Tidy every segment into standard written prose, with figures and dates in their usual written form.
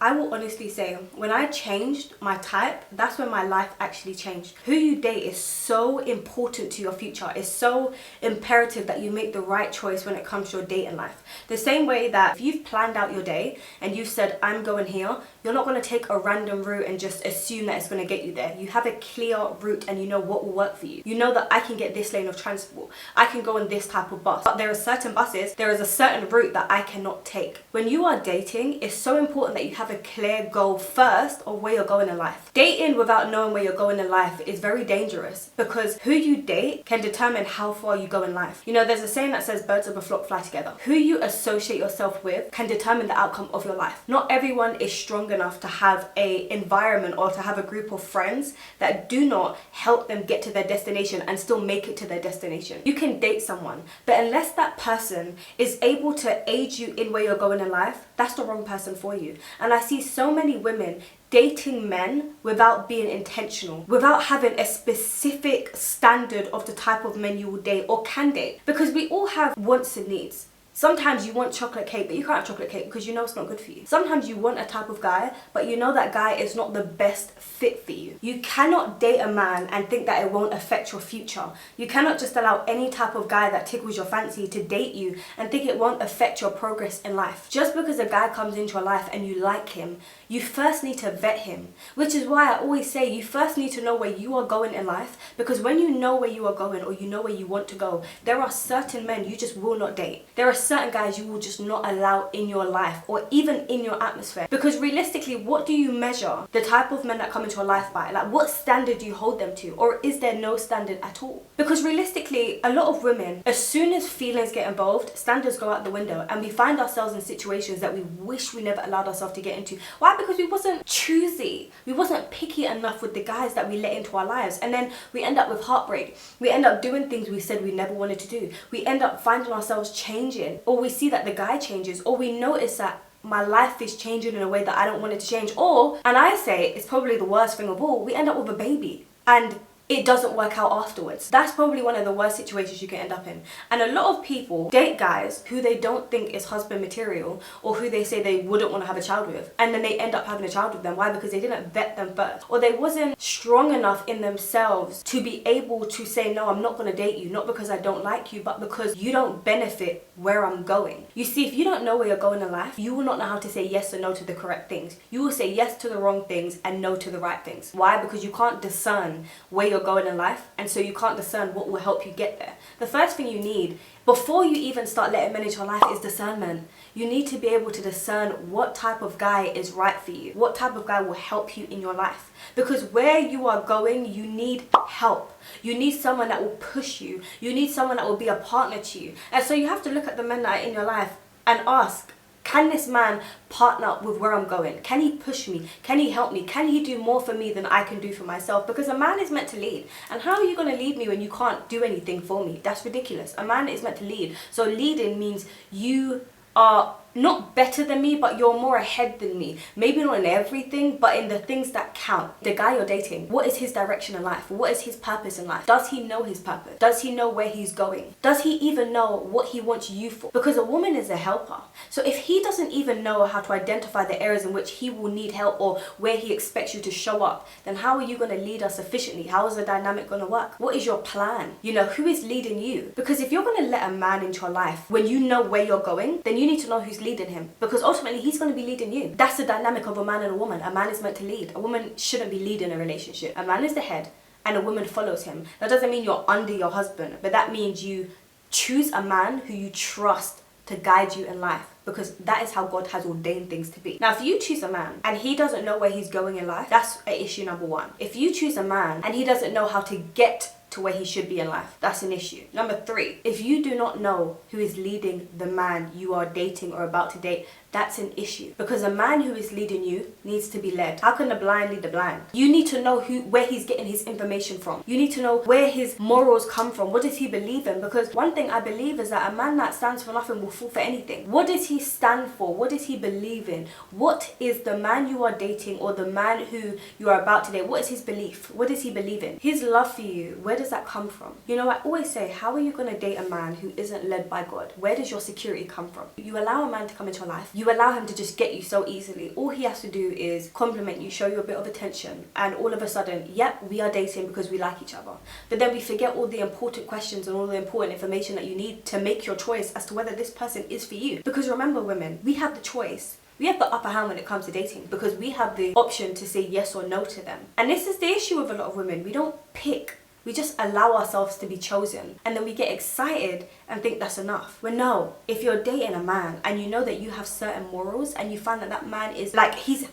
I will honestly say, when I changed my type, that's when my life actually changed. Who you date is so important to your future. It's so imperative that you make the right choice when it comes to your dating life. The same way that if you've planned out your day and you've said, I'm going here, you're not going to take a random route and just assume that it's going to get you there. You have a clear route and you know what will work for you. You know that I can get this lane of transport. I can go on this type of bus. But there are certain buses, there is a certain route that I cannot take. When you are dating, it's so important that you have a clear goal first of where you're going in life. Dating without knowing where you're going in life is very dangerous, because who you date can determine how far you go in life. You know, there's a saying that says birds of a flock fly together. Who you associate yourself with can determine the outcome of your life. Not everyone is strong enough to have a environment or to have a group of friends that do not help them get to their destination and still make it to their destination. You can date someone, but unless that person is able to aid you in where you're going in life, that's the wrong person for you. And I see so many women dating men without being intentional, without having a specific standard of the type of men you will date or can date, because we all have wants and needs. Sometimes you want chocolate cake, but you can't have chocolate cake because you know it's not good for you. Sometimes you want a type of guy, but you know that guy is not the best fit for you. You cannot date a man and think that it won't affect your future. You cannot just allow any type of guy that tickles your fancy to date you and think it won't affect your progress in life. Just because a guy comes into your life and you like him, you first need to vet him. Which is why I always say you first need to know where you are going in life, because when you know where you are going or you know where you want to go, there are certain men you just will not date. There are certain guys you will just not allow in your life or even in your atmosphere, because realistically, what do you measure the type of men that come into your life by? Like, what standard do you hold them to, or is there no standard at all? Because realistically, a lot of women, as soon as feelings get involved, standards go out the window and we find ourselves in situations that we wish we never allowed ourselves to get into. Why? Because we wasn't choosy, we wasn't picky enough with the guys that we let into our lives, and then we end up with heartbreak. We end up doing things we said we never wanted to do. We end up finding ourselves changing, or we see that the guy changes, or we notice that my life is changing in a way that I don't want it to change, or, and I say it's probably the worst thing of all, we end up with a baby and it doesn't work out afterwards. That's probably one of the worst situations you can end up in. And a lot of people date guys who they don't think is husband material, or who they say they wouldn't want to have a child with, and then they end up having a child with them. Why? Because they didn't vet them first, or they wasn't strong enough in themselves to be able to say, no, I'm not going to date you, not because I don't like you, but because you don't benefit where I'm going. You see, if you don't know where you're going in life, you will not know how to say yes or no to the correct things. You will say yes to the wrong things and no to the right things. Why? Because you can't discern where you're going in life, and so you can't discern what will help you get there. The first thing you need before you even start letting men into your life is discernment. You need to be able to discern what type of guy is right for you, what type of guy will help you in your life. Because where you are going, you need help. You need someone that will push you. You need someone that will be a partner to you. And so you have to look at the men that are in your life and ask, can this man partner up with where I'm going? Can he push me? Can he help me? Can he do more for me than I can do for myself? Because a man is meant to lead. And how are you going to lead me when you can't do anything for me? That's ridiculous. A man is meant to lead. So leading means you are not better than me, but you're more ahead than me. Maybe not in everything, but in the things that count. The guy you're dating, what is his direction in life? What is his purpose in life? Does he know his purpose? Does he know where he's going? Does he even know what he wants you for? Because a woman is a helper. So if he doesn't even know how to identify the areas in which he will need help or where he expects you to show up, then how are you going to lead us efficiently? How is the dynamic going to work? What is your plan? You know, who is leading you? Because if you're going to let a man into your life when you know where you're going, then you need to know who's leading him, because ultimately he's going to be leading you. That's the dynamic of a man and a woman. A man is meant to lead. A woman shouldn't be leading a relationship. A man is the head and a woman follows him. That doesn't mean you're under your husband, but that means you choose a man who you trust to guide you in life, because that is how God has ordained things to be. Now, if you choose a man and he doesn't know where he's going in life, that's issue number one. If you choose a man and he doesn't know how to get to where he should be in life, that's an issue. Number three, if you do not know who is leading the man you are dating or about to date, that's an issue. Because a man who is leading you needs to be led. How can the blind lead the blind? You need to know where he's getting his information from. You need to know where his morals come from. What does he believe in? Because one thing I believe is that a man that stands for nothing will fall for anything. What does he stand for? What does he believe in? What is the man you are dating or the man who you are about to date? What is his belief? What does he believe in? His love for you, where does that come from? You know, I always say, how are you going to date a man who isn't led by God? Where does your security come from? You allow a man to come into your life. You You allow him to just get you so easily. All he has to do is compliment you, show you a bit of attention, and all of a sudden, yep, we are dating because we like each other. But then we forget all the important questions and all the important information that you need to make your choice as to whether this person is for you. Because remember, women, we have the choice. We have the upper hand when it comes to dating because we have the option to say yes or no to them. And this is the issue with a lot of women. We don't pick. We just allow ourselves to be chosen, and then we get excited and think that's enough. Well, no, if you're dating a man and you know that you have certain morals and you find that that man is like, he's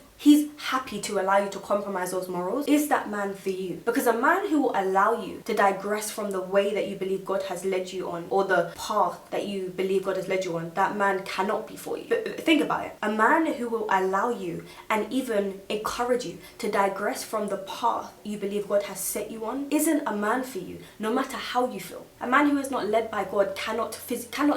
happy to allow you to compromise those morals, is that man for you? Because a man who will allow you to digress from the way that you believe God has led you on, or the path that you believe God has led you on, that man cannot be for you. But think about it. A man who will allow you and even encourage you to digress from the path you believe God has set you on isn't a man for you, no matter how you feel. A man who is not led by God cannot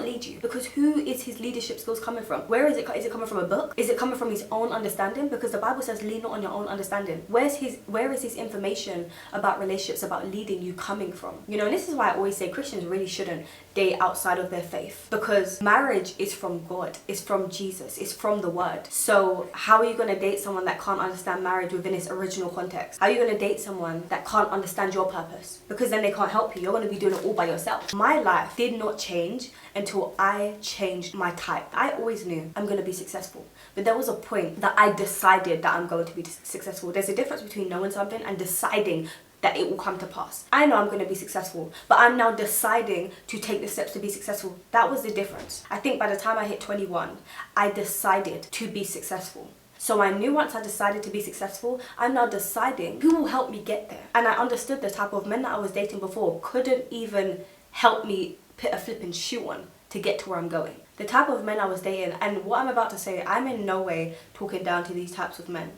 lead you, because who is his leadership skills coming from? Where is it? Is it coming from a book? Is it coming from his own understanding? Because the Bible says lean not on your own understanding. Where is his information about relationships, about leading you coming from? You know, and this is why I always say Christians really shouldn't date outside of their faith, because marriage is from God, it's from Jesus, it's from the word. So how are you going to date someone that can't understand marriage within its original context? How are you going to date someone that can't understand your purpose? Because then they can't help you. You're going to be doing it all by yourself. My life did not change until I changed my type. I always knew I'm going to be successful, but there was a point that I decided that I'm going to be successful. There's a difference between knowing something and deciding that it will come to pass. I know I'm going to be successful, but I'm now deciding to take the steps to be successful. That was the difference. I think by the time I hit 21, I decided to be successful. So I knew once I decided to be successful, I'm now deciding who will help me get there. And I understood the type of men that I was dating before couldn't even help me put a flipping shoe on to get to where I'm going. The type of men I was dating, and what I'm about to say, I'm in no way talking down to these types of men.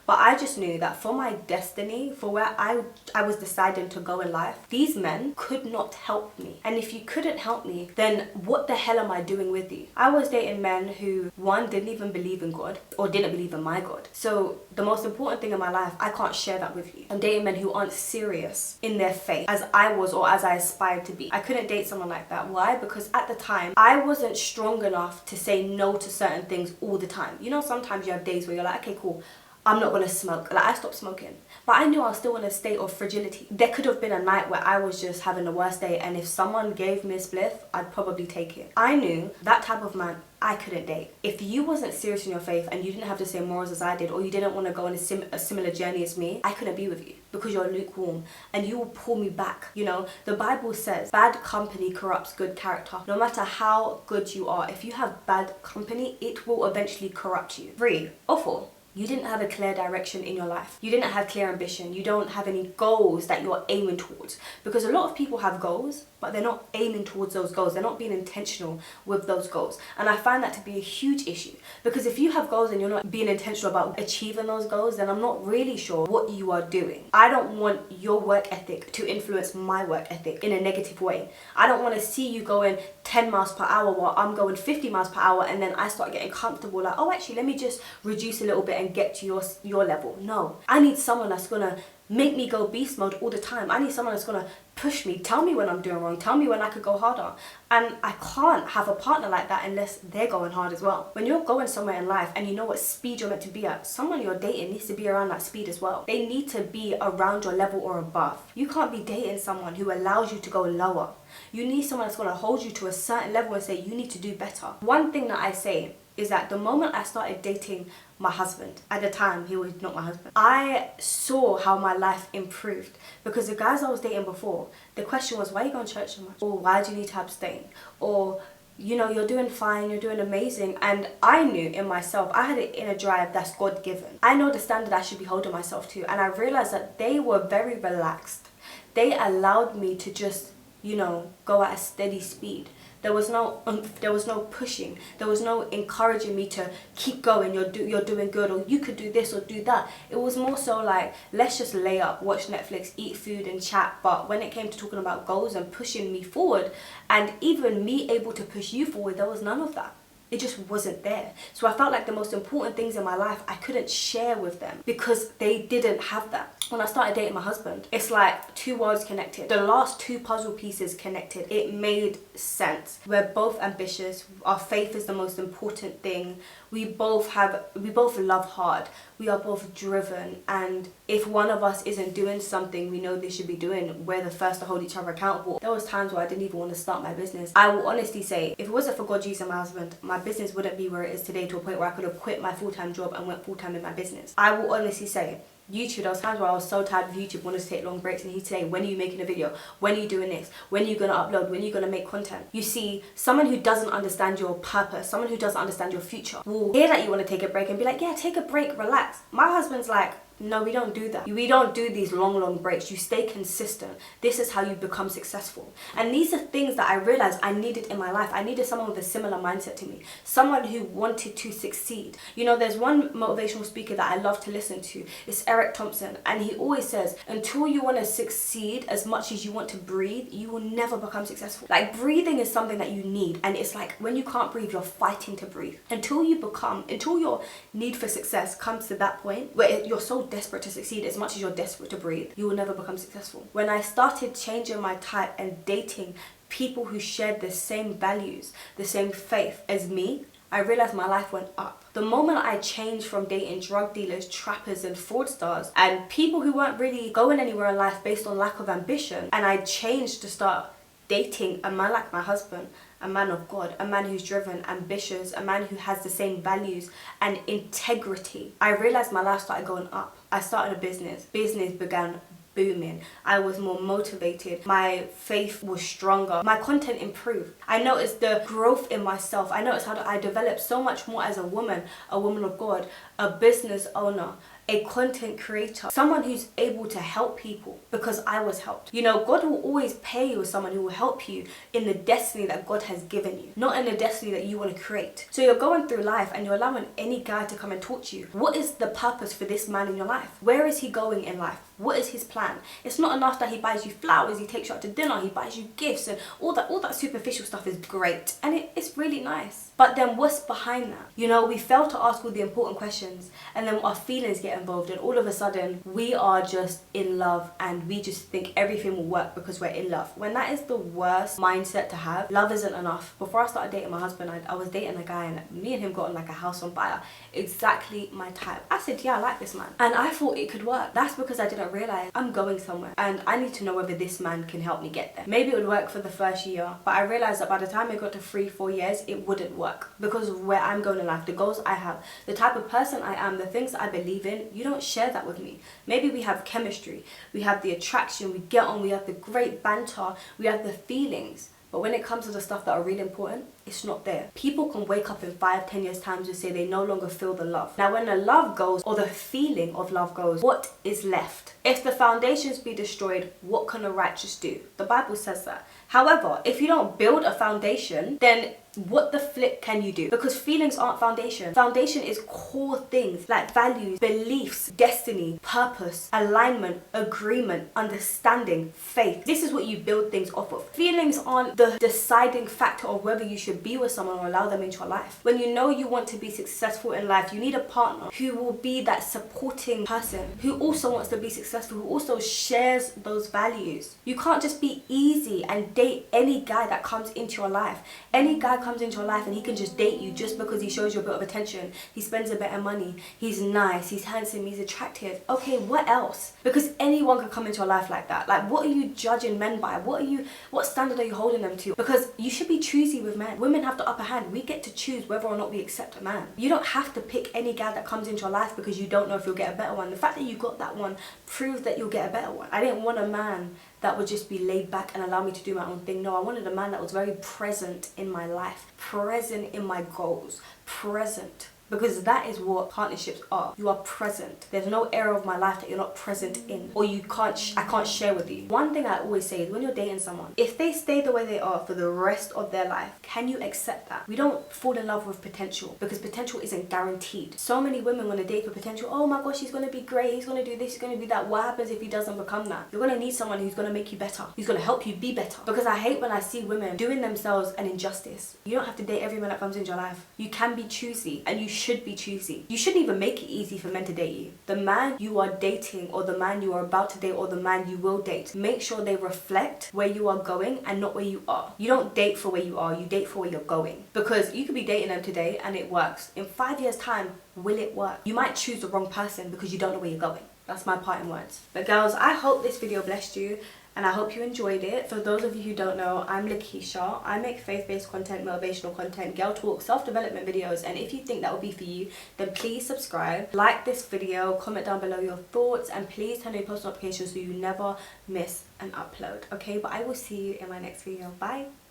But I just knew that for my destiny, for where I was deciding to go in life, these men could not help me. And if you couldn't help me, then what the hell am I doing with you? I was dating men who, one, didn't even believe in God, or didn't believe in my God. So the most important thing in my life, I can't share that with you. I'm dating men who aren't serious in their faith as I was, or as I aspired to be. I couldn't date someone like that. Why? Because at the time, I wasn't strong enough to say no to certain things all the time. You know, sometimes you have days where you're like, okay, cool, I'm not gonna smoke. Like, I stopped smoking, but I knew I was still in a state of fragility. There could have been a night where I was just having the worst day, and if someone gave me a spliff, I'd probably take it. I knew that type of man I couldn't date. If you wasn't serious in your faith and you didn't have the same morals as I did, or you didn't want to go on a similar journey as me, I couldn't be with you, because you're lukewarm and you will pull me back. You know, the Bible says bad company corrupts good character. No matter how good you are, if you have bad company, it will eventually corrupt you. 3 or 4. You didn't have a clear direction in your life. You didn't have clear ambition. You don't have any goals that you're aiming towards. Because a lot of people have goals, but they're not aiming towards those goals. They're not being intentional with those goals. And I find that to be a huge issue. Because if you have goals and you're not being intentional about achieving those goals, then I'm not really sure what you are doing. I don't want your work ethic to influence my work ethic in a negative way. I don't want to see you going 10 miles per hour while I'm going 50 miles per hour, and then I start getting comfortable, like, oh, actually, let me just reduce a little bit and get to your level. No, I need someone that's gonna make me go beast mode all the time. I need someone that's gonna push me, tell me when I'm doing wrong, tell me when I could go harder. And I can't have a partner like that unless they're going hard as well. When you're going somewhere in life and you know what speed you're meant to be at, someone you're dating needs to be around that speed as well. They need to be around your level or above. You can't be dating someone who allows you to go lower. You need someone that's going to hold you to a certain level and say you need to do better. One thing that I say is that the moment I started dating my husband, at the time he was not my husband, I saw how my life improved. Because the guys I was dating before, the question was, why are you going to church so much? Or why do you need to abstain? Or, you know, you're doing fine, you're doing amazing. And I knew in myself, I had an inner drive that's God-given. I know the standard I should be holding myself to. And I realized that they were very relaxed. They allowed me to just, you know, go at a steady speed. There was no pushing. There was no encouraging me to keep going. You're doing good, or you could do this or do that. It was more so like, let's just lay up, watch Netflix, eat food and chat. But when it came to talking about goals and pushing me forward, and even me able to push you forward, there was none of that. It just wasn't there. So I felt like the most important things in my life I couldn't share with them because they didn't have that. When I started dating my husband, it's like 2 worlds connected. The last 2 puzzle pieces connected. It made sense. We're both ambitious. Our faith is the most important thing. We both love hard. We are both driven, and if one of us isn't doing something we know they should be doing, we're the first to hold each other accountable. There was times where I didn't even want to start my business. I will honestly say, if it wasn't for God, Jesus, and my husband, my business wouldn't be where it is today, to a point where I could have quit my full-time job and went full-time in my business. I will honestly say, YouTube, there was times where I was so tired of YouTube, wanted to take long breaks, and he'd say, when are you making a video? When are you doing this? When are you going to upload? When are you going to make content? You see, someone who doesn't understand your purpose, someone who doesn't understand your future, will hear that you want to take a break and be like, yeah, take a break, relax. My husband's like, no, we don't do that. We don't do these long breaks. You stay consistent. This is how you become successful. And these are things that I realized I needed in my life. I needed someone with a similar mindset to me. Someone who wanted to succeed. You know, there's one motivational speaker that I love to listen to. It's Eric Thompson. And he always says, until you want to succeed as much as you want to breathe, you will never become successful. Like, breathing is something that you need. And it's like, when you can't breathe, you're fighting to breathe. Until your need for success comes to that point where you're so desperate to succeed as much as you're desperate to breathe, you will never become successful. When I started changing my type and dating people who shared the same values, the same faith as me, I realized my life went up. The moment I changed from dating drug dealers, trappers and fraudsters and people who weren't really going anywhere in life based on lack of ambition, and I changed to start dating a man like my husband, a man of God, a man who's driven, ambitious, a man who has the same values and integrity, I realized my life started going up. I started a business. Business began booming. I was more motivated. My faith was stronger. My content improved. I noticed the growth in myself. I noticed how I developed so much more as a woman of God, a business owner, a content creator, someone who's able to help people because I was helped. You know, God will always pair you with someone who will help you in the destiny that God has given you, not in the destiny that you want to create. So you're going through life and you're allowing any guy to come and talk to you. What is the purpose for this man in your life? Where is he going in life? What is his plan? It's not enough that he buys you flowers, he takes you out to dinner, he buys you gifts, and all that superficial stuff is great. And it's really nice. But then what's behind that? You know, we fail to ask all the important questions, and then our feelings get involved, and all of a sudden we are just in love and we just think everything will work because we're in love. When that is the worst mindset to have. Love isn't enough. Before I started dating my husband, I was dating a guy, and me and him got on like a house on fire. Exactly my type. I said, yeah, I like this man. And I thought it could work. That's because I didn't realize I'm going somewhere and I need to know whether this man can help me get there. Maybe it would work for the first year, but I realized that by the time I got to 3-4 years, it wouldn't work because of where I'm going in life, the goals I have, the type of person I am, the things that I believe in. You don't share that with me. Maybe we have chemistry, we have the attraction, we get on, we have the great banter, we have the feelings. But when it comes to the stuff that are really important, it's not there. People can wake up in 5-10 years time and say they no longer feel the love. Now when the love goes, or the feeling of love goes, what is left? If the foundations be destroyed, what can the righteous do? The Bible says that. However, if you don't build a foundation, then what the flip can you do? Because feelings aren't foundation. Foundation is core things like values, beliefs, destiny, purpose, alignment, agreement, understanding, faith. This is what you build things off of. Feelings aren't the deciding factor of whether you should be with someone or allow them into your life. When you know you want to be successful in life, you need a partner who will be that supporting person, who also wants to be successful, who also shares those values. You can't just be easy and date any guy that comes into your life. Any guy comes into your life and he can just date you just because he shows you a bit of attention, he spends a bit of money, he's nice, he's handsome, he's attractive. Okay, what else? Because anyone can come into your life like that. Like, what are you judging men by? What standard are you holding them to? Because you should be choosy with men. Women have the upper hand. We get to choose whether or not we accept a man. You don't have to pick any guy that comes into your life because you don't know if you'll get a better one. The fact that you got that one proves that you'll get a better one. I didn't want a man that would just be laid back and allow me to do my own thing. No, I wanted a man that was very present in my life, present in my goals, present. Because that is what partnerships are. You are present. There's no area of my life that you're not present in, or I can't share with you. One thing I always say is when you're dating someone, if they stay the way they are for the rest of their life, can you accept that? We don't fall in love with potential because potential isn't guaranteed. So many women want to date for potential. Oh my gosh, he's going to be great. He's going to do this. He's going to do that. What happens if he doesn't become that? You're going to need someone who's going to make you better. Who's going to help you be better. Because I hate when I see women doing themselves an injustice. You don't have to date every man that comes into your life. You can be choosy and you should be choosy. You shouldn't even make it easy for men to date you. The man you are dating, or the man you are about to date, or the man you will date, make sure they reflect where you are going and not where you are. You don't date for where you are, you date for where you're going. Because you could be dating them today and it works. In 5 years time, will it work? You might choose the wrong person because you don't know where you're going. That's my parting words. But girls, I hope this video blessed you and I hope you enjoyed it. For those of you who don't know, I'm Lakeishaa. I make faith-based content, motivational content, girl talk, self-development videos, and if you think that will be for you, then please subscribe, like this video, comment down below your thoughts, and please turn on your post notifications so you never miss an upload, okay? But I will see you in my next video. Bye.